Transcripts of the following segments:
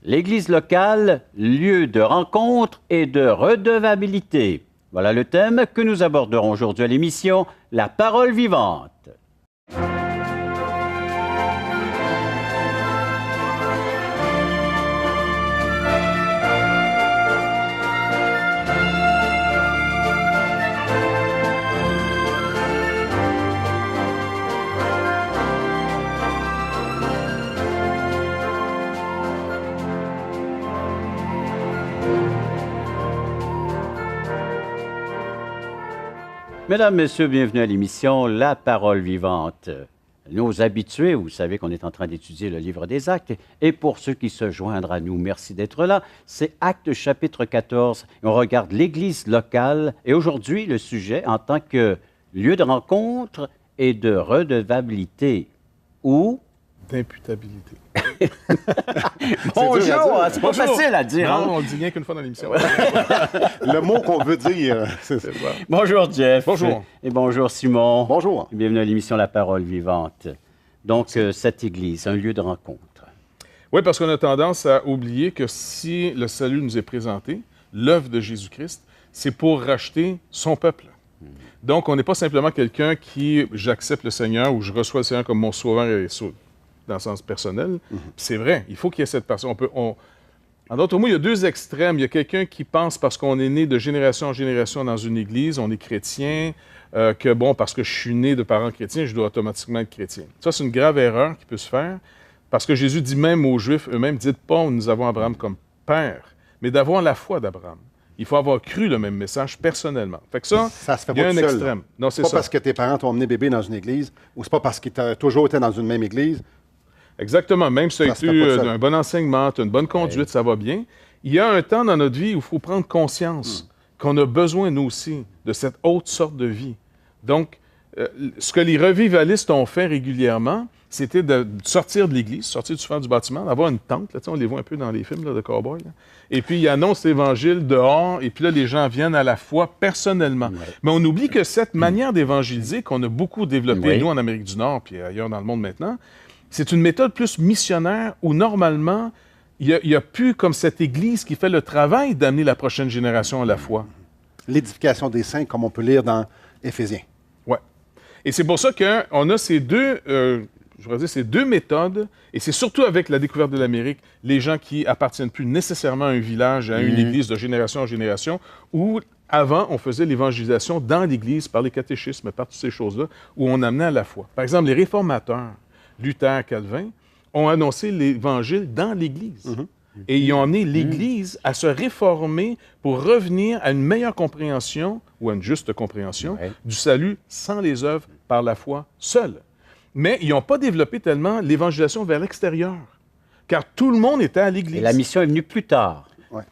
L'Église locale, lieu de rencontre et de redevabilité. Voilà le thème que nous aborderons aujourd'hui à l'émission La Parole vivante. Mesdames, Messieurs, bienvenue à l'émission La Parole vivante. Nos habitués, vous savez qu'on est en train d'étudier le livre des Actes, et pour ceux qui se joindront à nous, merci d'être là. C'est Actes chapitre 14, et on regarde l'Église locale, et aujourd'hui, le sujet en tant que lieu de rencontre et de redevabilité, ou... d'imputabilité. Bonjour, c'est pas facile à dire. Non, on le dit rien qu'une fois dans l'émission. Le mot qu'on veut dire, c'est ça. Bonjour Jeff. Bonjour. Et bonjour Simon. Bonjour. Bienvenue à l'émission La Parole vivante. Donc, cette Église, un lieu de rencontre. Oui, parce qu'on a tendance à oublier que si le salut nous est présenté, l'œuvre de Jésus-Christ, c'est pour racheter son peuple. Donc, on n'est pas simplement quelqu'un qui, j'accepte le Seigneur ou je reçois le Seigneur comme mon sauveur et sauveur. Dans le sens personnel. C'est vrai, il faut qu'il y ait cette personne. En d'autres mots, il y a deux extrêmes. Il y a quelqu'un qui pense parce qu'on est né de génération en génération dans une église, on est chrétien, que bon, parce que je suis né de parents chrétiens, je dois automatiquement être chrétien. Ça, c'est une grave erreur qui peut se faire, parce que Jésus dit même aux Juifs eux-mêmes, dites pas nous avons Abraham comme père, mais d'avoir la foi d'Abraham. Il faut avoir cru le même message personnellement. Fait que ça se fait il y a pas un tout seul. extrême. Non, c'est pas ça. Parce que tes parents t'ont emmené bébé dans une église, ou c'est pas parce qu'ils t'ont toujours été dans une même église. Exactement. Même si tu as Ça se eu fait pas seul. un bon enseignement, tu as une bonne conduite, ça va bien. Il y a un temps dans notre vie où il faut prendre conscience qu'on a besoin, nous aussi, de cette autre sorte de vie. Donc, ce que les revivalistes ont fait régulièrement, c'était de sortir de l'église, sortir du souvent du bâtiment, d'avoir une tente. Là, on les voit un peu dans les films là, de cow-boys. Et puis, ils annoncent l'Évangile dehors, et puis là, les gens viennent à la foi personnellement. Ouais. Mais on oublie que cette manière d'évangéliser qu'on a beaucoup développée, Oui. nous, en Amérique du Nord, puis ailleurs dans le monde maintenant, c'est une méthode plus missionnaire où, normalement, il n'y a plus comme cette Église qui fait le travail d'amener la prochaine génération à la foi. L'édification des saints, comme on peut lire dans Éphésiens. Ouais. Et c'est pour ça qu'on a ces deux, ces deux méthodes, et c'est surtout avec la découverte de l'Amérique, les gens qui appartiennent plus nécessairement à un village, à une église de génération en génération, où avant, on faisait l'évangélisation dans l'église par les catéchismes, par toutes ces choses-là, où on amenait à la foi. Par exemple, les réformateurs, Luther, Calvin, ont annoncé l'Évangile dans l'Église. Et ils ont amené l'Église à se réformer pour revenir à une meilleure compréhension, ou à une juste compréhension, du salut sans les œuvres, par la foi seule. Mais ils n'ont pas développé tellement l'évangélisation vers l'extérieur, car tout le monde était à l'Église. Et la mission est venue plus tard.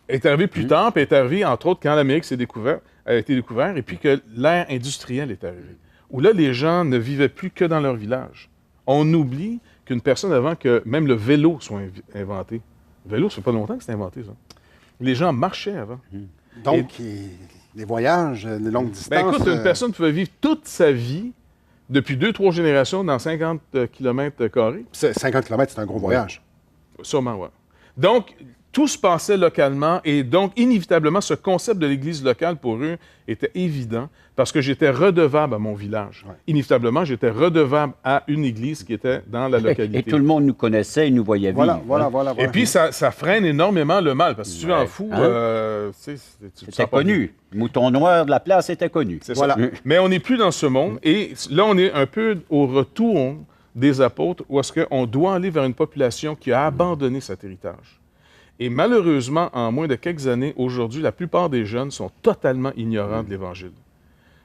Est arrivé plus tard, puis est arrivé, entre autres, quand l'Amérique a été découverte, et puis que l'ère industrielle est arrivée, où là, les gens ne vivaient plus que dans leur village. On oublie qu'une personne, avant que même le vélo soit inventé, le vélo, ça fait pas longtemps que c'est inventé, ça. Les gens marchaient avant. Donc, les voyages, les longues distances... Ben écoute, une personne pouvait vivre toute sa vie, depuis 2-3 générations, dans 50 km². 50 km, c'est un gros voyage. Sûrement, oui. Donc, tout se passait localement et donc, inévitablement, ce concept de l'Église locale, pour eux, était évident parce que j'étais redevable à mon village. Ouais. Inévitablement, j'étais redevable à une Église qui était dans la localité. Et tout le monde nous connaissait et nous voyait vivre. Voilà. Et puis, ça freine énormément le mal parce que si tu vas en fou, Hein? tu sais, tu te C'était sens pas bien. connu. Mouton noir de la place était connu. C'est Voilà. ça. Mais on n'est plus dans ce monde. Et là, on est un peu au retour des apôtres où est-ce qu'on doit aller vers une population qui a abandonné cet héritage. Et malheureusement, en moins de quelques années, aujourd'hui, la plupart des jeunes sont totalement ignorants de l'Évangile.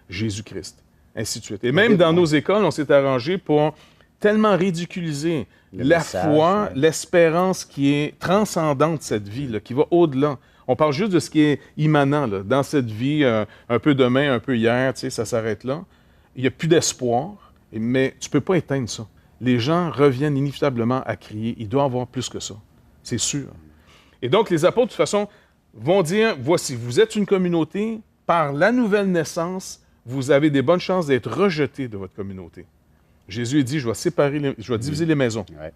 Jésus-Christ, ainsi de suite. Et même dans nos écoles, on s'est arrangé pour tellement ridiculiser la foi, l'espérance qui est transcendante de cette vie, là, qui va au-delà. On parle juste de ce qui est immanent là, dans cette vie, un peu demain, un peu hier, tu sais, ça s'arrête là. Il n'y a plus d'espoir, mais tu ne peux pas éteindre ça. Les gens reviennent inévitablement à crier. Il doit y avoir plus que ça. C'est sûr. Et donc, les apôtres, de toute façon, vont dire, voici, vous êtes une communauté, par la nouvelle naissance, vous avez des bonnes chances d'être rejetés de votre communauté. Jésus dit, je vais diviser les maisons. Ouais.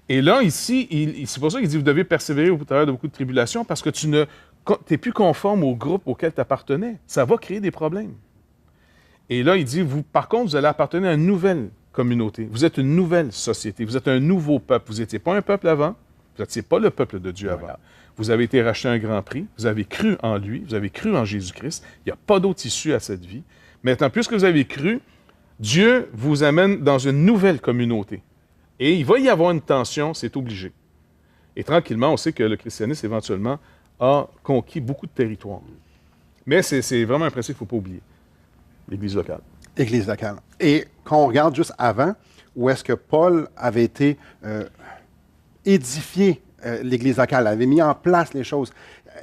Et là, ici, c'est pour ça qu'il dit, vous devez persévérer au travers de beaucoup de tribulations, parce que tu n'es plus conforme au groupe auquel tu appartenais. Ça va créer des problèmes. Et là, il dit, par contre, vous allez appartenir à une nouvelle communauté. Vous êtes une nouvelle société. Vous êtes un nouveau peuple. Vous n'étiez pas un peuple avant. Vous n'étiez pas le peuple de Dieu avant. Vous avez été racheté à un grand prix. Vous avez cru en lui. Vous avez cru en Jésus-Christ. Il n'y a pas d'autre issue à cette vie. Maintenant, puisque vous avez cru, Dieu vous amène dans une nouvelle communauté. Et il va y avoir une tension, c'est obligé. Et tranquillement, on sait que le christianisme, éventuellement, a conquis beaucoup de territoires. Mais c'est vraiment un principe qu'il ne faut pas oublier. L'Église locale. Église locale. Et quand on regarde juste avant, où est-ce que Paul avait été édifié, l'Église locale, avait mis en place les choses.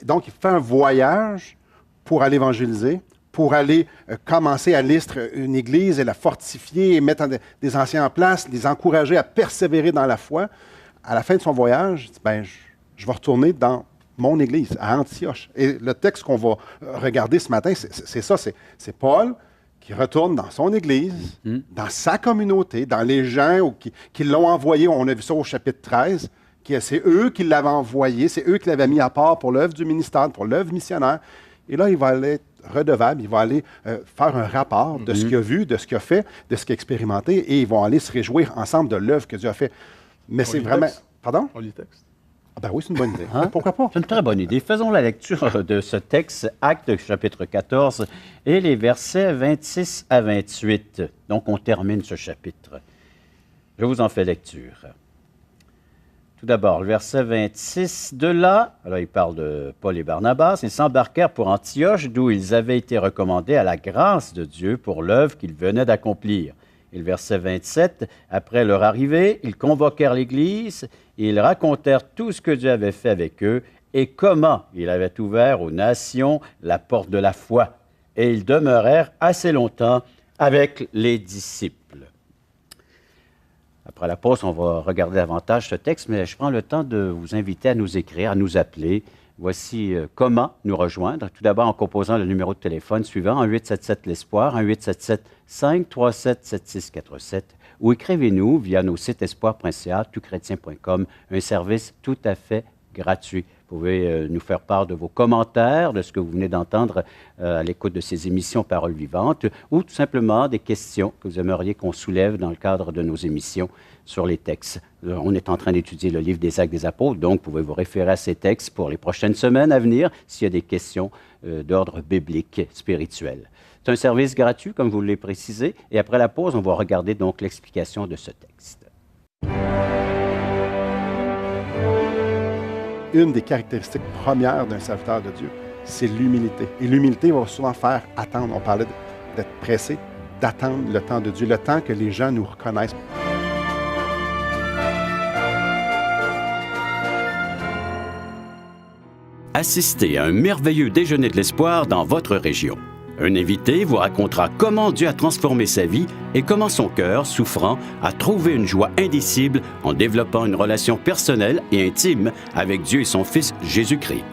Donc, il fait un voyage pour aller évangéliser, pour aller commencer à Lystre une église et la fortifier et mettre des anciens en place, les encourager à persévérer dans la foi. À la fin de son voyage, il dit, ben, je vais retourner dans mon église, à Antioche. Et le texte qu'on va regarder ce matin, c'est ça, c'est Paul qui retourne dans son église, dans sa communauté, dans les gens qui l'ont envoyé. On a vu ça au chapitre 13. C'est eux qui l'avaient envoyé, c'est eux qui l'avaient mis à part pour l'œuvre du ministère, pour l'œuvre missionnaire. Et là, il va aller redevable, il va aller faire un rapport de ce qu'il a vu, de ce qu'il a fait, de ce qu'il a expérimenté, et ils vont aller se réjouir ensemble de l'œuvre que Dieu a fait. Mais c'est vraiment... Pardon? On lit le texte. Ah ben oui, c'est une bonne idée. Hein? Pourquoi pas? C'est une très bonne idée. Faisons la lecture de ce texte, Actes chapitre 14, et les versets 26 à 28. Donc, on termine ce chapitre. Je vous en fais lecture. Tout d'abord, le verset 26. De là, alors il parle de Paul et Barnabas, ils s'embarquèrent pour Antioche, d'où ils avaient été recommandés à la grâce de Dieu pour l'œuvre qu'ils venaient d'accomplir. Et le verset 27, après leur arrivée, ils convoquèrent l'Église et ils racontèrent tout ce que Dieu avait fait avec eux et comment il avait ouvert aux nations la porte de la foi. Et ils demeurèrent assez longtemps avec les disciples. Après la pause, on va regarder davantage ce texte, mais je prends le temps de vous inviter à nous écrire, à nous appeler. Voici comment nous rejoindre. Tout d'abord en composant le numéro de téléphone suivant, 1-877-LESPOIR, 1-877-537-7647, ou écrivez-nous via nos sites espoir.ca, toutchrétien.com, un service tout à fait gratuit. Vous pouvez nous faire part de vos commentaires, de ce que vous venez d'entendre à l'écoute de ces émissions Paroles vivantes, ou tout simplement des questions que vous aimeriez qu'on soulève dans le cadre de nos émissions sur les textes. On est en train d'étudier le livre des Actes des Apôtres, donc vous pouvez vous référer à ces textes pour les prochaines semaines à venir s'il y a des questions d'ordre biblique, spirituel. C'est un service gratuit, comme vous l'avez précisé, et après la pause, on va regarder donc l'explication de ce texte. Une des caractéristiques premières d'un serviteur de Dieu, c'est l'humilité. Et l'humilité va souvent faire attendre. On parlait d'être pressé, d'attendre le temps de Dieu, le temps que les gens nous reconnaissent. Assistez à un merveilleux déjeuner de l'espoir dans votre région. Un invité vous racontera comment Dieu a transformé sa vie et comment son cœur, souffrant, a trouvé une joie indicible en développant une relation personnelle et intime avec Dieu et son Fils Jésus-Christ.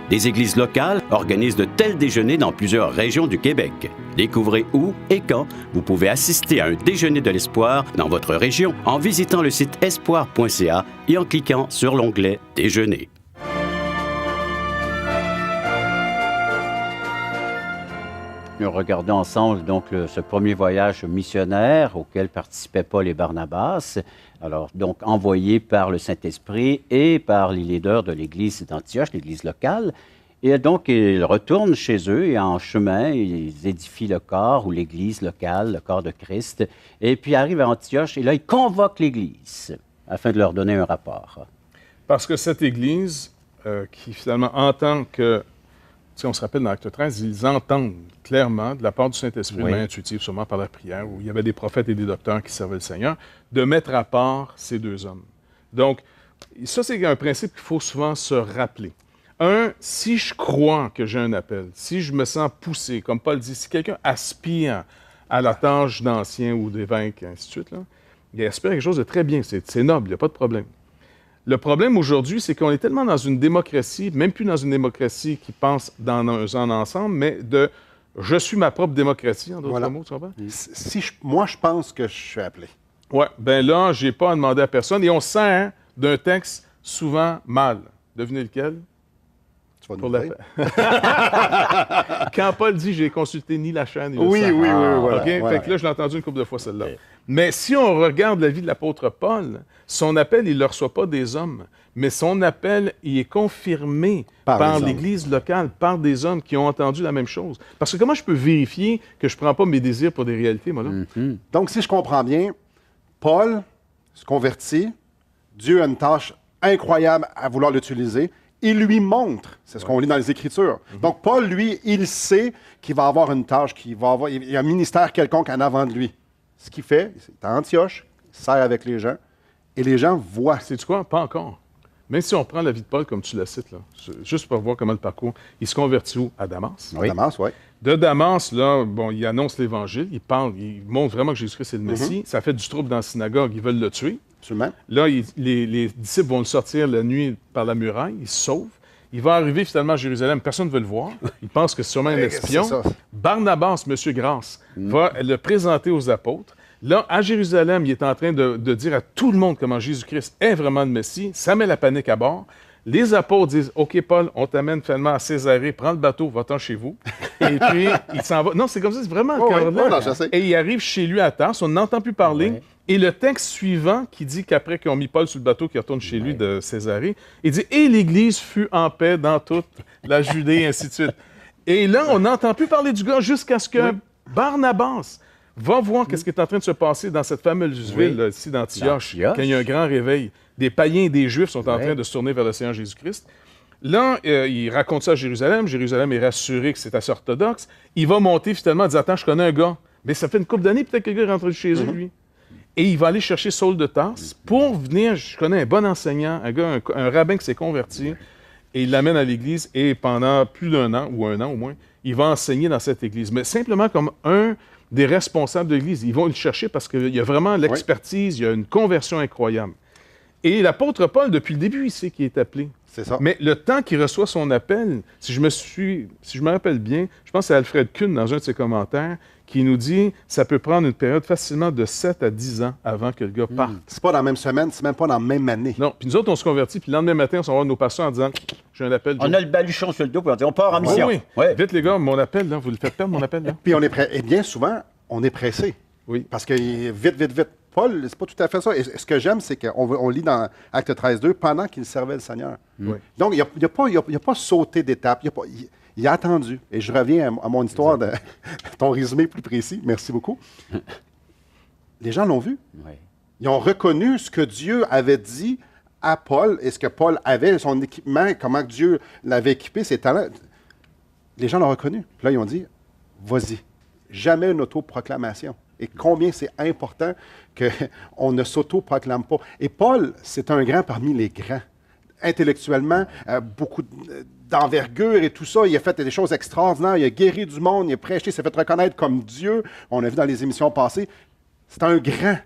Des églises locales organisent de tels déjeuners dans plusieurs régions du Québec. Découvrez où et quand vous pouvez assister à un déjeuner de l'espoir dans votre région en visitant le site espoir.ca et en cliquant sur l'onglet « Déjeuner ». Nous regardons ensemble donc ce premier voyage missionnaire auquel participaient Paul et Barnabas, alors donc envoyés par le Saint-Esprit et par les leaders de l'église d'Antioche, l'église locale. Et donc ils retournent chez eux et en chemin, ils édifient le corps ou l'église locale, le corps de Christ, et puis arrivent à Antioche et là ils convoquent l'église afin de leur donner un rapport. Parce que cette église qui finalement entend que on se rappelle dans Acte 13, ils entendent clairement, de la part du Saint-Esprit, de manière intuitive, sûrement par la prière, où il y avait des prophètes et des docteurs qui servaient le Seigneur, de mettre à part ces deux hommes. Donc, ça, c'est un principe qu'il faut souvent se rappeler. Si je crois que j'ai un appel, si je me sens poussé, comme Paul dit, si quelqu'un aspire à la tâche d'ancien ou d'évêque, et ainsi de suite, là, il aspire à quelque chose de très bien, c'est noble, il n'y a pas de problème. Le problème aujourd'hui, c'est qu'on est tellement dans une démocratie, même plus dans une démocratie qui pense dans un ensemble, mais de « je suis ma propre démocratie », en d'autres mots, tu comprends? Moi, je pense que je suis appelé. Oui, bien là, je n'ai pas à demander à personne. Et on sert d'un texte souvent mal. Devinez lequel? Tu vas nous Pour la... dire. Quand Paul dit « j'ai consulté ni la chair ni le Oui, sang ». oui, voilà. OK? Fait que là, je l'ai entendu une couple de fois, celle-là. Mais si on regarde la vie de l'apôtre Paul, son appel, il ne le reçoit pas des hommes, mais son appel, il est confirmé par les l'Église locale, par des hommes qui ont entendu la même chose. Parce que comment je peux vérifier que je ne prends pas mes désirs pour des réalités, moi, là? Donc, si je comprends bien, Paul se convertit, Dieu a une tâche incroyable à vouloir l'utiliser, il lui montre, c'est ce qu'on lit dans les Écritures. Donc, Paul, lui, il sait qu'il va avoir une tâche, il y a un ministère quelconque en avant de lui. Ce qu'il fait, c'est à Antioche, il sert avec les gens, et les gens voient. Sais-tu quoi? Pas encore. Même si on prend la vie de Paul comme tu la cites, là, juste pour voir comment le parcours, il se convertit où? À Damas. À Damas, oui. De Damas, là, bon, il annonce l'Évangile, il parle, il montre vraiment que Jésus-Christ est le Messie. Ça fait du trouble dans la synagogue, ils veulent le tuer. Absolument. Là, les disciples vont le sortir la nuit par la muraille, il se sauve. Il va arriver finalement à Jérusalem, personne ne veut le voir. Il pense que c'est sûrement un espion. C'est ça. Barnabas, M. Grasse, va le présenter aux apôtres. Là, à Jérusalem, il est en train de dire à tout le monde comment Jésus-Christ est vraiment le Messie. Ça met la panique à bord. Les apôtres disent « OK, Paul, on t'amène finalement à Césarée, prends le bateau, va-t'en chez vous. » Et puis, il s'en va. Non, c'est comme ça, c'est vraiment correct. Je sais. Et il arrive chez lui à Tarse, on n'entend plus parler. Ouais. Et le texte suivant, qui dit qu'après qu'ils ont mis Paul sur le bateau, qu'il retourne chez lui de Césarée, il dit « Et l'Église fut en paix dans toute la Judée, et ainsi de suite. » Et là, on n'entend plus parler du gars jusqu'à ce que Barnabas va voir qu'est-ce qui est en train de se passer dans cette fameuse ville là, ici d'Antioche, D'Antioche. quand il y a un grand réveil. Des païens et des Juifs sont en train de se tourner vers le Seigneur Jésus-Christ. Là, il raconte ça à Jérusalem. Jérusalem est rassuré que c'est assez orthodoxe. Il va monter finalement, il dit « Attends, je connais un gars. » Mais ça fait une couple d'années, peut-être que le gars est rentré chez eux, lui. Et il va aller chercher Saul de Tarse pour venir, je connais un bon enseignant, un gars, un rabbin qui s'est converti, et il l'amène à l'Église, et pendant plus d'un an, ou un an au moins, il va enseigner dans cette Église. Mais simplement comme un des responsables de l'Église. Ils vont le chercher parce qu'il y a vraiment l'expertise, il y a une conversion incroyable. Et l'apôtre Paul, depuis le début, il sait qu'il est appelé. C'est ça. Mais le temps qu'il reçoit son appel, si je me rappelle bien, je pense que c'est Alfred Kuhn, dans un de ses commentaires, qui nous dit « ça peut prendre une période facilement de 7 à 10 ans avant que le gars parte. C'est pas dans la même semaine, c'est même pas dans la même année. Non, puis nous autres, on se convertit, puis le lendemain matin, on s'en va voir nos pasteurs en disant « j'ai un appel. » On a le baluchon sur le dos, puis on dit on part en mission. Oui. Ouais. Vite les gars, mon appel, là, vous le faites perdre, mon appel. Là. Puis on est prêt. Et bien souvent, on est pressé. Oui. Parce que vite. Paul, c'est pas tout à fait ça. Et ce que j'aime, c'est qu'on lit dans Acte 13.2, pendant qu'il servait le Seigneur. Oui. Donc, il n'a pas sauté d'étape. Il a attendu. Et je reviens à mon histoire, de ton résumé plus précis. Merci beaucoup. Les gens l'ont vu. Ouais. Ils ont reconnu ce que Dieu avait dit à Paul et ce que Paul avait, son équipement, comment Dieu l'avait équipé, ses talents. Les gens l'ont reconnu. Puis là, ils ont dit, vas-y, jamais une autoproclamation. Et combien c'est important qu'on ne s'autoproclame pas. Et Paul, c'est un grand parmi les grands. Intellectuellement, beaucoup d'envergure et tout ça. Il a fait des choses extraordinaires. Il a guéri du monde, il a prêché, il s'est fait reconnaître comme Dieu. On a vu dans les émissions passées. C'est un grand.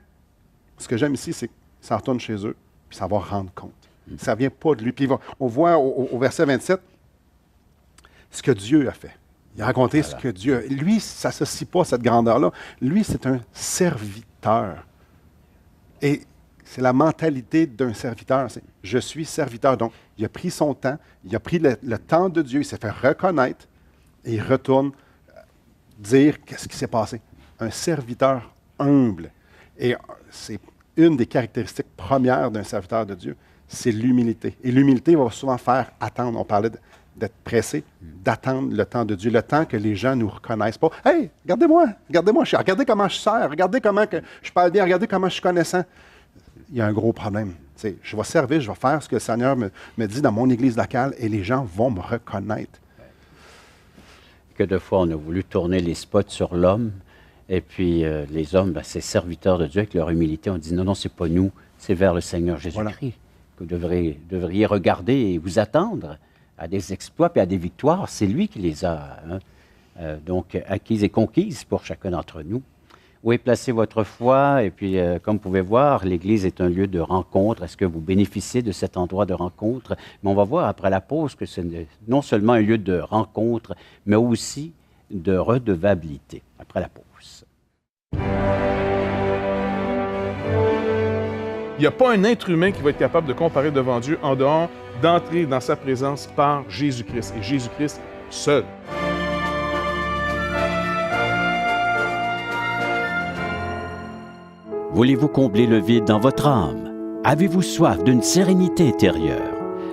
Ce que j'aime ici, c'est que ça retourne chez eux, puis ça va rendre compte. Ça ne vient pas de lui. Puis on voit au verset 27 ce que Dieu a fait. Il a raconté ce que Dieu a fait. Lui, il ne s'associe pas à cette grandeur-là. Lui, c'est un serviteur. Et c'est la mentalité d'un serviteur. C'est « je suis serviteur ». Donc, il a pris son temps, il a pris le temps de Dieu, il s'est fait reconnaître et il retourne dire qu'est-ce qui s'est passé. Un serviteur humble. Et c'est une des caractéristiques premières d'un serviteur de Dieu, c'est l'humilité. Et l'humilité va souvent faire attendre. On parlait d'être pressé, d'attendre le temps de Dieu, le temps que les gens ne nous reconnaissent pas. « Hey, regardez-moi, regardez comment je sers, regardez comment que je parle bien, regardez comment je suis connaissant. » Il y a un gros problème. T'sais, je vais servir, je vais faire ce que le Seigneur me dit dans mon église locale et les gens vont me reconnaître. Que de fois, on a voulu tourner les spots sur l'homme, et puis les hommes, c'est serviteurs de Dieu avec leur humilité. On dit non, c'est pas nous, c'est vers le Seigneur Jésus-Christ que vous devriez regarder et vous attendre à des exploits et à des victoires. C'est lui qui les a donc acquises et conquises pour chacun d'entre nous. Où est placée votre foi? Et puis, comme vous pouvez voir, l'Église est un lieu de rencontre. Est-ce que vous bénéficiez de cet endroit de rencontre? Mais on va voir après la pause que c'est non seulement un lieu de rencontre, mais aussi de redevabilité. Après la pause. Il n'y a pas un être humain qui va être capable de comparer devant Dieu en dehors d'entrer dans sa présence par Jésus-Christ, et Jésus-Christ seul. Voulez-vous combler le vide dans votre âme? Avez-vous soif d'une sérénité intérieure?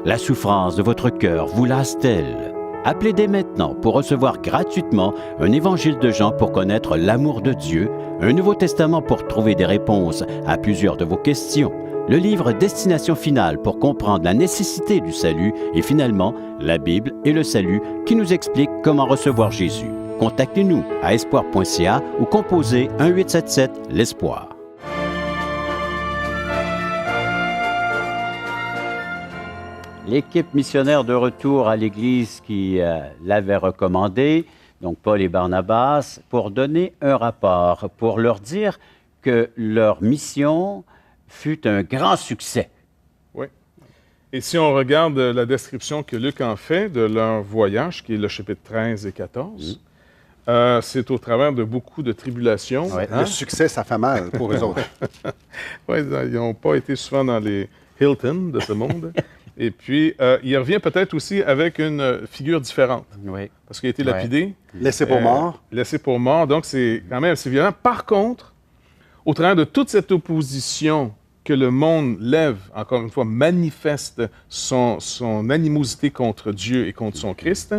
La souffrance de votre cœur vous lasse-t-elle? Appelez dès maintenant pour recevoir gratuitement un évangile de Jean pour connaître l'amour de Dieu, un Nouveau Testament pour trouver des réponses à plusieurs de vos questions, le livre Destination finale pour comprendre la nécessité du salut et finalement la Bible et le salut qui nous explique comment recevoir Jésus. Contactez-nous à espoir.ca ou composez 1-877-l'Espoir. L'équipe missionnaire de retour à l'Église qui l'avait recommandé, donc Paul et Barnabas, pour donner un rapport, pour leur dire que leur mission fut un grand succès. Oui. Et si on regarde la description que Luc en fait de leur voyage, qui est le chapitre 13 et 14, c'est au travers de beaucoup de tribulations. Ouais, le succès, ça fait mal pour eux autres. Oui, ils n'ont pas été souvent dans les Hilton de ce monde. Et puis, il revient peut-être aussi avec une figure différente. Oui. Parce qu'il a été lapidé. Laissé pour mort. Laissé pour mort. Donc, c'est quand même assez violent. Par contre, au travers de toute cette opposition que le monde lève, encore une fois, manifeste son animosité contre Dieu et contre son Christ,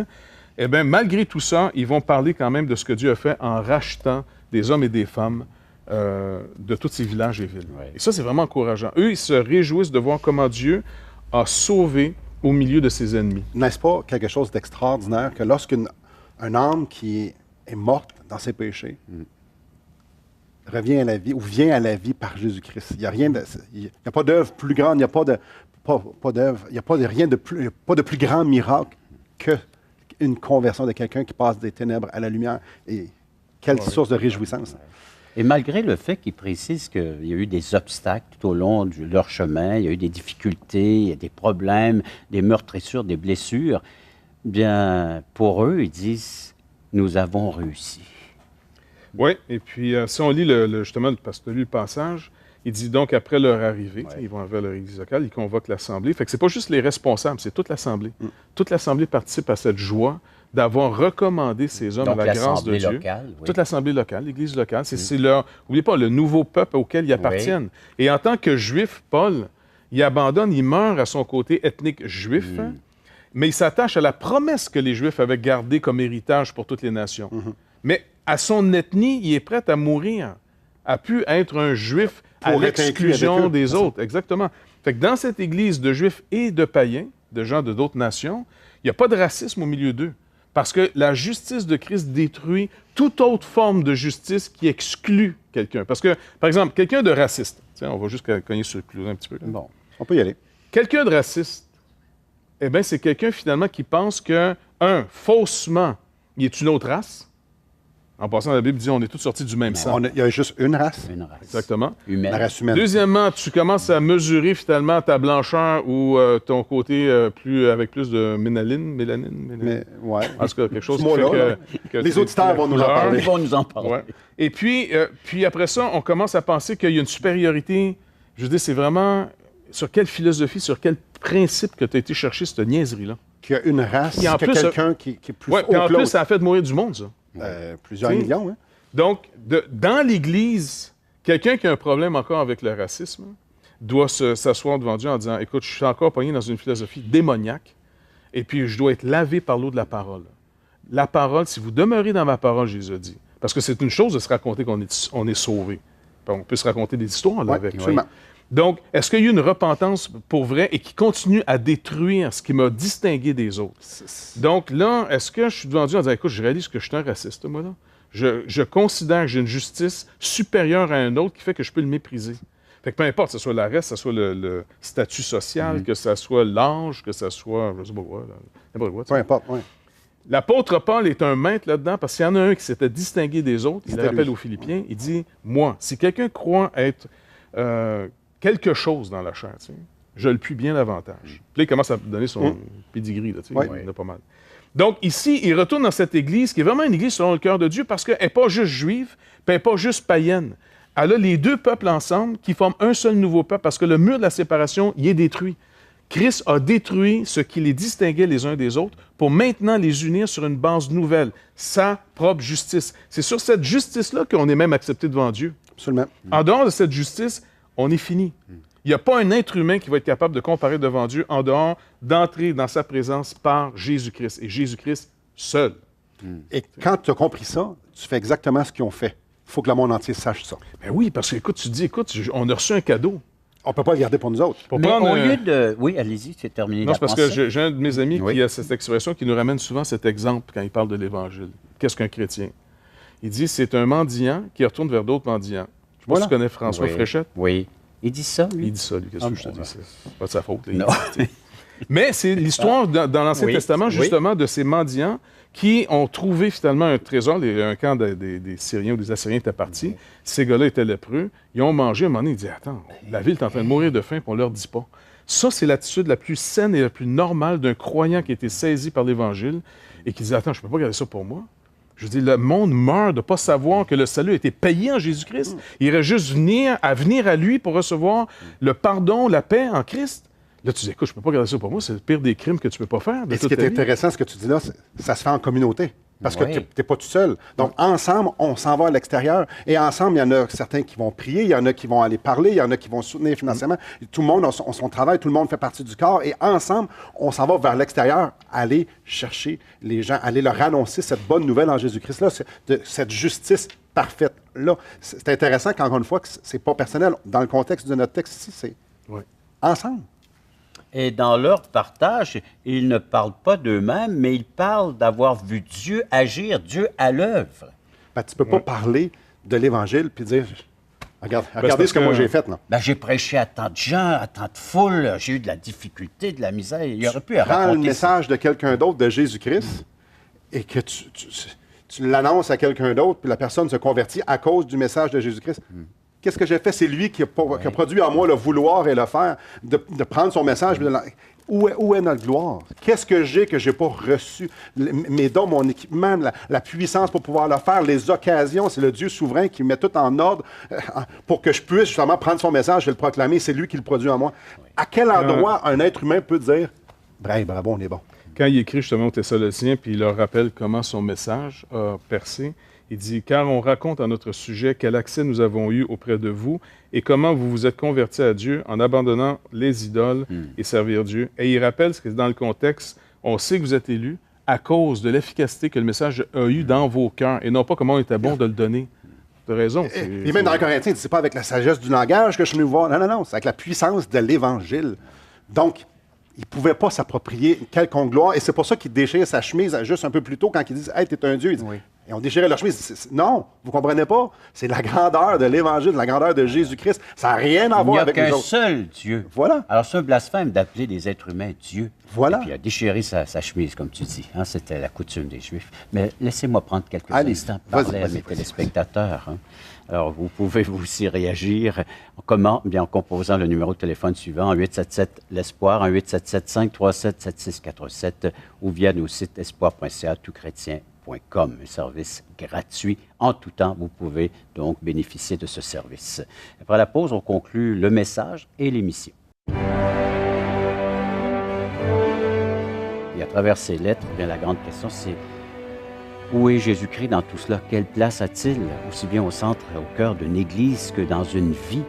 eh bien, malgré tout ça, ils vont parler quand même de ce que Dieu a fait en rachetant des hommes et des femmes de tous ces villages et villes. Oui. Et ça, c'est vraiment encourageant. Eux, ils se réjouissent de voir comment Dieu a sauvé au milieu de ses ennemis. N'est-ce pas quelque chose d'extraordinaire que lorsqu'une âme qui est morte dans ses péchés revient à la vie ou vient à la vie par Jésus-Christ? Il n'y a rien de, il n'y a pas d'œuvre plus grande, il n'y a pas de pas d'œuvre, il n'y a pas de rien de plus, il y a pas de plus grand miracle qu'une conversion de quelqu'un qui passe des ténèbres à la lumière. Et quelle source de réjouissance! Et malgré le fait qu'ils précisent qu'il y a eu des obstacles tout au long de leur chemin, il y a eu des difficultés, il y a des problèmes, des meurtrissures, des blessures, bien, pour eux, ils disent « nous avons réussi ». Oui, et puis si on lit justement, parce que tu as lu le passage, il dit donc après leur arrivée, ils vont vers leur église locale, ils convoquent l'Assemblée. Fait que c'est pas juste les responsables, c'est toute l'Assemblée. Toute l'Assemblée participe à cette joie d'avoir recommandé ces hommes donc, à la grâce de Dieu. Locale, oui. Toute l'Assemblée locale, l'Église locale, c'est leur, n'oubliez pas, le nouveau peuple auquel ils appartiennent. Et en tant que juif, Paul, il abandonne, il meurt à son côté ethnique juif, mais il s'attache à la promesse que les Juifs avaient gardée comme héritage pour toutes les nations. Mais à son ethnie, il est prêt à mourir, a pu être un Juif à l'exclusion des autres. Exactement. Fait que dans cette Église de Juifs et de païens, de gens de d'autres nations, il n'y a pas de racisme au milieu d'eux. Parce que la justice de Christ détruit toute autre forme de justice qui exclut quelqu'un. Parce que, par exemple, quelqu'un de raciste, on va juste cogner sur le clou un petit peu. Bon, on peut y aller. Quelqu'un de raciste, eh bien, c'est quelqu'un finalement qui pense que, faussement, il est une autre race. En passant, la Bible dit on est tous sortis du même sang. Il y a juste une race. Une race Exactement. humaine. La race humaine. Deuxièmement, tu commences à mesurer finalement ta blancheur ou ton côté avec plus de mélanine. Mais, ouais. En tout cas, quelque chose Ce qui fait mot-là, que les auditeurs vont nous en parler. Ils vont nous en parler. Ouais. Et puis après ça, on commence à penser qu'il y a une supériorité. Je veux dire, c'est vraiment sur quelle philosophie, sur quel principe que tu as été chercher cette niaiserie-là. Qu'il y a une race, Puis en qu'il y a plus, quelqu'un qui est plus Oui, haut puis en que plus, l'autre. ça a fait mourir du monde, ça. Plusieurs millions, hein? Donc, dans l'Église, quelqu'un qui a un problème encore avec le racisme doit s'asseoir devant Dieu en disant « Écoute, je suis encore pogné dans une philosophie démoniaque et puis je dois être lavé par l'eau de la parole. La parole, si vous demeurez dans ma parole, Jésus a dit. Parce que c'est une chose de se raconter qu'on est sauvé. On peut se raconter des histoires là, avec. Absolument. Donc, est-ce qu'il y a eu une repentance pour vrai et qui continue à détruire ce qui m'a distingué des autres? Donc là, est-ce que je suis devant Dieu en disant « Écoute, je réalise que je suis un raciste, moi, là. Je considère que j'ai une justice supérieure à un autre qui fait que je peux le mépriser. » Fait que peu importe, que ce soit la race, que ce soit le statut social, que ce soit l'âge, que ce soit, je sais pas quoi, n'importe quoi. Peu importe, oui. L'apôtre Paul est un maître là-dedans parce qu'il y en a un qui s'était distingué des autres. Il le rappelle lui. aux Philippiens. Il dit « Moi, si quelqu'un croit être quelque chose dans la chair, tu sais, je le puis bien davantage. » Puis là, il commence à donner son pedigree, là, tu sais, il en a pas mal. Donc, ici, il retourne dans cette église qui est vraiment une église selon le cœur de Dieu parce qu'elle n'est pas juste juive, puis elle n'est pas juste païenne. elle a les deux peuples ensemble qui forment un seul nouveau peuple parce que le mur de la séparation y est détruit. Christ a détruit ce qui les distinguait les uns des autres pour maintenant les unir sur une base nouvelle, sa propre justice. C'est sur cette justice-là qu'on est même accepté devant Dieu. Absolument. En dehors de cette justice, on est fini. Il n'y a pas un être humain qui va être capable de comparer devant Dieu en dehors d'entrer dans sa présence par Jésus-Christ. Et Jésus-Christ seul. Et quand tu as compris ça, tu fais exactement ce qu'ils ont fait. Il faut que le monde entier sache ça. Ben oui, parce que écoute, tu dis, on a reçu un cadeau. On ne peut pas le garder pour nous autres. Pour Mais prendre au un- lieu de... Oui, allez-y, c'est terminé. Non, la c'est parce que pensée. j'ai un de mes amis Oui. qui a cette expression qui nous ramène souvent cet exemple quand il parle de l'Évangile. Qu'est-ce qu'un chrétien? Il dit, c'est un mendiant qui retourne vers d'autres mendiants. Je sais pas Voilà. si tu connais François Oui. Fréchette. Oui. Il dit ça, lui? Il dit ça, lui. Qu'est-ce Ah, que je te bon, dis? C'est pas de sa faute. là. Il Non. dit, mais c'est l'histoire dans l'Ancien Oui, Testament, oui. justement, de ces mendiants qui ont trouvé finalement un trésor. Un camp des Syriens ou des Assyriens était parti. Ces gars-là étaient lépreux. Ils ont mangé. À un moment donné, ils disaient, attends, la ville est en train de mourir de faim, puis on leur dit pas. Ça, c'est l'attitude la plus saine et la plus normale d'un croyant qui a été saisi par l'Évangile et qui disait, attends, je ne peux pas garder ça pour moi. Je dis, le monde meurt de ne pas savoir que le salut a été payé en Jésus-Christ. Il irait juste venir à lui pour recevoir le pardon, la paix en Christ. Là, tu dis, écoute, je ne peux pas garder ça pour moi. C'est le pire des crimes que tu ne peux pas faire. De Et ce toute qui est ta vie. intéressant, ce que tu dis là, ça se fait en communauté. Parce que Oui. tu n'es pas tout seul. Donc, ensemble, on s'en va à l'extérieur. Et ensemble, il y en a certains qui vont prier, il y en a qui vont aller parler, il y en a qui vont soutenir financièrement. Tout le monde a son travail, tout le monde fait partie du corps. Et ensemble, on s'en va vers l'extérieur, aller chercher les gens, aller leur annoncer cette bonne nouvelle en Jésus-Christ-là, cette justice parfaite-là. C'est intéressant qu'encore une fois, que c'est pas personnel. Dans le contexte de notre texte ici, c'est Oui. ensemble. Et dans leur partage, ils ne parlent pas d'eux-mêmes, mais ils parlent d'avoir vu Dieu agir, Dieu à l'œuvre. Ben, tu ne peux pas parler de l'Évangile puis dire regardez parce ce que moi que- j'ai fait. Là. Ben, j'ai prêché à tant de gens, à tant de foules, j'ai eu de la difficulté, de la misère. Il aurait pu Prends le raconter ça. message de quelqu'un d'autre, de Jésus-Christ, et que tu l'annonces à quelqu'un d'autre, puis la personne se convertit à cause du message de Jésus-Christ. Qu'est-ce que j'ai fait? C'est lui qui a produit en moi le vouloir et le faire, de prendre son message. Où est notre gloire? Qu'est-ce que j'ai pas reçu? Mes dons, mon équipement, la puissance pour pouvoir le faire, les occasions, c'est le Dieu souverain qui met tout en ordre pour que je puisse justement prendre son message et le proclamer. C'est lui qui le produit en moi. À quel endroit un être humain peut dire « Bravo, on est bon ». Quand il écrit justement aux Thessaloniciens, puis il leur rappelle comment son message a percé, il dit « Car on raconte à notre sujet quel accès nous avons eu auprès de vous et comment vous vous êtes convertis à Dieu en abandonnant les idoles et servir Dieu. » Et il rappelle ce que dans le contexte, on sait que vous êtes élus à cause de l'efficacité que le message a eu dans vos cœurs et non pas comment on était bon de le donner. Tu as raison. Et même dans les Corinthiens, il dit, c'est pas avec la sagesse du langage que je suis venu voir. Non, c'est avec la puissance de l'Évangile. Donc, il ne pouvait pas s'approprier quelconque gloire. Et c'est pour ça qu'il déchire sa chemise juste un peu plus tôt quand il dit « Hey, t'es un Dieu ». Il dit, et on déchirait leur chemise. Non, vous ne comprenez pas. C'est la grandeur de l'Évangile, la grandeur de Jésus-Christ. Ça n'a rien à Il n'y voir a avec qu'un nous autres. seul Dieu. Voilà. Alors, c'est un blasphème d'appeler des êtres humains Dieu. Voilà. Et puis, il a déchiré sa chemise, comme tu dis. Hein, c'était la coutume des Juifs. Mais laissez-moi prendre quelques Allez, instants, vas-y, parler à vas-y, mes vas-y. téléspectateurs. Hein. Alors, vous pouvez vous aussi réagir. Comment? Bien, en composant le numéro de téléphone suivant, 877-LESPOIR, 1-877-537-7647, ou via nos sites espoir.ca, toutchrétien.com. Un service gratuit. En tout temps, vous pouvez donc bénéficier de ce service. Après la pause, on conclut le message et l'émission. Et à travers ces lettres, bien, la grande question, c'est où est Jésus-Christ dans tout cela? Quelle place a-t-il, aussi bien au centre, au cœur d'une Église que dans une vie?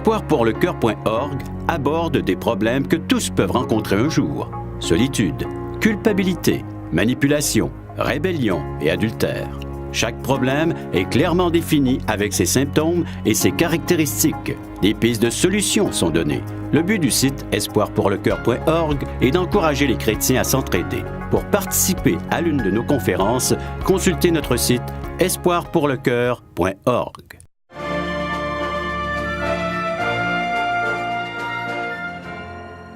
Espoirpourlecoeur.org aborde des problèmes que tous peuvent rencontrer un jour. Solitude, culpabilité, manipulation, rébellion et adultère. Chaque problème est clairement défini avec ses symptômes et ses caractéristiques. Des pistes de solutions sont données. Le but du site espoirpourlecoeur.org est d'encourager les chrétiens à s'entraider. Pour participer à l'une de nos conférences, consultez notre site espoirpourlecoeur.org.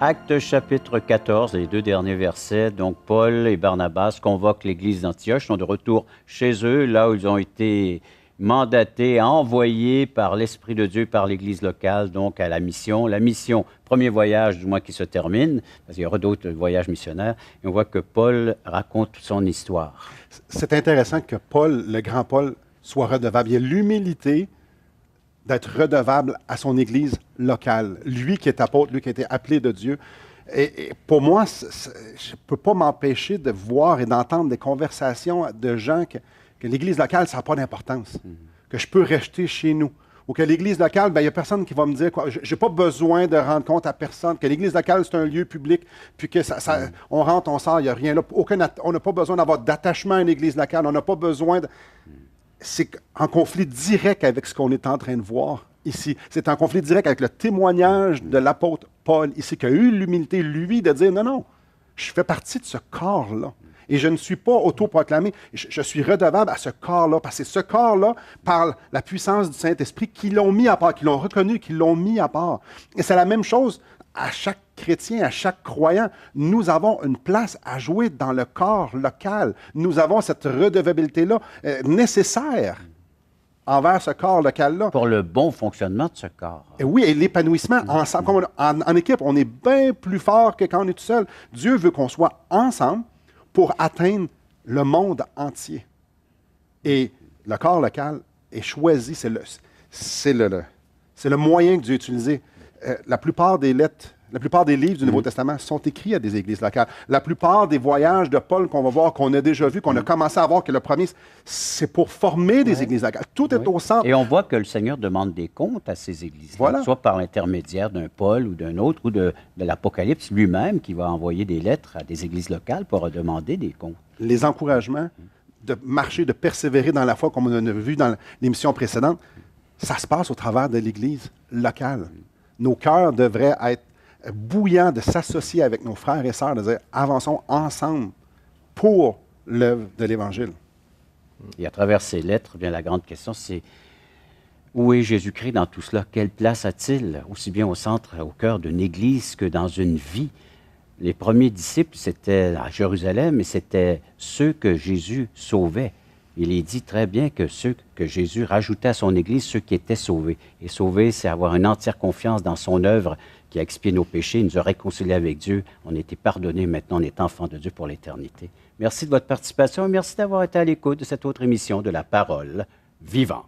Actes chapitre 14, les 2 derniers versets. Donc, Paul et Barnabas convoquent l'Église d'Antioche, sont de retour chez eux, là où ils ont été mandaté, envoyé par l'Esprit de Dieu, par l'Église locale, donc à la mission. La mission, premier voyage du moins qui se termine, parce qu'il y aura d'autres voyages missionnaires, et on voit que Paul raconte son histoire. C'est intéressant que Paul, le grand Paul, soit redevable. Il y a l'humilité d'être redevable à son Église locale. Lui qui est apôtre, lui qui a été appelé de Dieu. Et pour moi, je ne peux pas m'empêcher de voir et d'entendre des conversations de gens que l'Église locale, ça n'a pas d'importance, que je peux rester chez nous. Ou que l'Église locale, il n'y a personne qui va me dire, je n'ai pas besoin de rendre compte à personne, que l'Église locale, c'est un lieu public, puis que on rentre, on sort, il n'y a rien là. On n'a pas besoin d'avoir d'attachement à une Église locale, on n'a pas besoin de... C'est en conflit direct avec ce qu'on est en train de voir ici. C'est en conflit direct avec le témoignage de l'apôtre Paul ici, qui a eu l'humilité, lui, de dire, non, je fais partie de ce corps-là. Et je ne suis pas autoproclamé, je suis redevable à ce corps-là, parce que c'est ce corps-là, par la puissance du Saint-Esprit, qui l'ont mis à part, qui l'ont reconnu, qui l'ont mis à part. Et c'est la même chose à chaque chrétien, à chaque croyant. Nous avons une place à jouer dans le corps local. Nous avons cette redevabilité-là nécessaire envers ce corps local-là. Pour le bon fonctionnement de ce corps. Et oui, et l'épanouissement ensemble. Comme en équipe, on est bien plus fort que quand on est tout seul. Dieu veut qu'on soit ensemble pour atteindre le monde entier. Et le corps local est choisi, c'est le moyen que Dieu a utilisé. La plupart des lettres, la plupart des livres du Nouveau Testament sont écrits à des églises locales. La plupart des voyages de Paul qu'on va voir, qu'on a déjà vu, qu'on a commencé à voir, que le premier, c'est pour former des églises locales. Tout est au centre. Et on voit que le Seigneur demande des comptes à ces églises, Voilà. soit par l'intermédiaire d'un Paul ou d'un autre, ou de l'Apocalypse lui-même qui va envoyer des lettres à des églises locales pour demander des comptes. Les encouragements de marcher, de persévérer dans la foi, comme on a vu dans l'émission précédente, ça se passe au travers de l'Église locale. Nos cœurs devraient être bouillants de s'associer avec nos frères et sœurs, de dire avançons ensemble pour l'œuvre de l'Évangile. Et à travers ces lettres, bien la grande question, c'est où est Jésus-Christ dans tout cela? Quelle place a-t-il, aussi bien au centre, au cœur d'une Église que dans une vie? Les premiers disciples, c'était à Jérusalem, et c'était ceux que Jésus sauvait. Il est dit très bien que ceux que Jésus rajoutait à son Église, ceux qui étaient sauvés. Et sauver, c'est avoir une entière confiance dans son œuvre qui a expié nos péchés, nous a réconciliés avec Dieu. On a été pardonnés, maintenant on est enfants de Dieu pour l'éternité. Merci de votre participation et merci d'avoir été à l'écoute de cette autre émission de La Parole vivante.